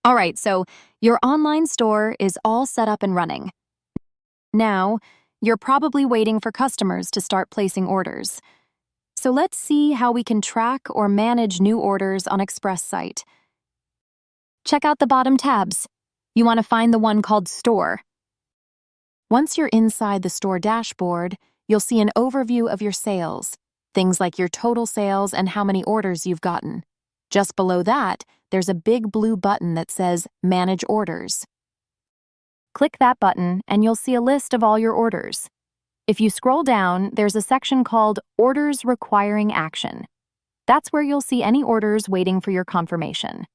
All right, so your online store is all set up and running. Now, you're probably waiting for customers to start placing orders. So let's see how we can track or manage new orders on Xpress Site. Check out the bottom tabs. You want to find the one called Store. Once you're inside the store dashboard, you'll see an overview of your sales, things like your total sales and how many orders you've gotten. Just below that, there's a big blue button that says Manage Orders. Click that button and you'll see a list of all your orders. If you scroll down, there's a section called Orders Requiring Action. That's where you'll see any orders waiting for your confirmation.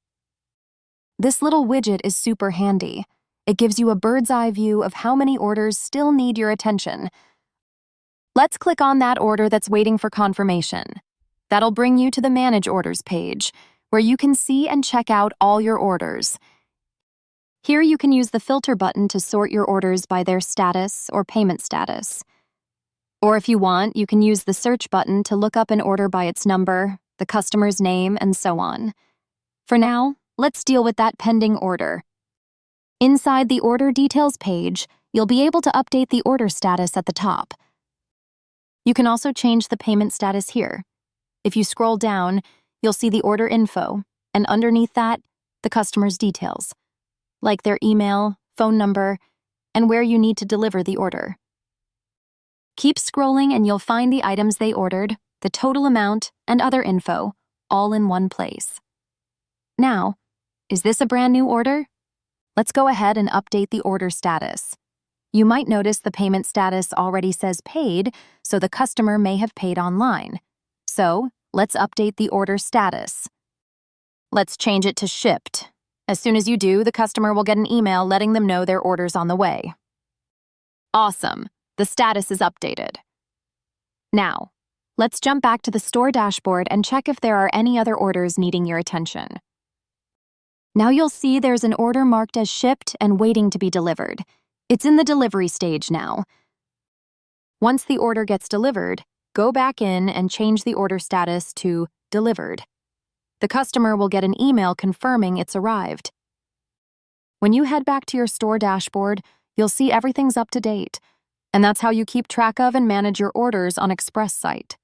This little widget is super handy. It gives you a bird's-eye view of how many orders still need your attention. Let's click on that order that's waiting for confirmation. That'll bring you to the Manage Orders page, where you can see and check out all your orders. Here you can use the filter button to sort your orders by their status or payment status. Or if you want, you can use the search button to look up an order by its number, the customer's name, and so on. For now, let's deal with that pending order. Inside the Order Details page, you'll be able to update the order status at the top. You can also change the payment status here. If you scroll down, you'll see the order info, and underneath that, the customer's details, like their email, phone number, and where you need to deliver the order. Keep scrolling and you'll find the items they ordered, the total amount, and other info, all in one place. Now, is this a brand new order? Let's go ahead and update the order status. You might notice the payment status already says paid, so the customer may have paid online. So, let's update the order status. Let's change it to shipped. As soon as you do, the customer will get an email letting them know their order's on the way. Awesome! The status is updated. Now, let's jump back to the store dashboard and check if there are any other orders needing your attention. Now you'll see there's an order marked as shipped and waiting to be delivered. It's in the delivery stage now. Once the order gets delivered, go back in and change the order status to delivered. The customer will get an email confirming it's arrived. When you head back to your store dashboard, you'll see everything's up to date, and that's how you keep track of and manage your orders on Xpress Site.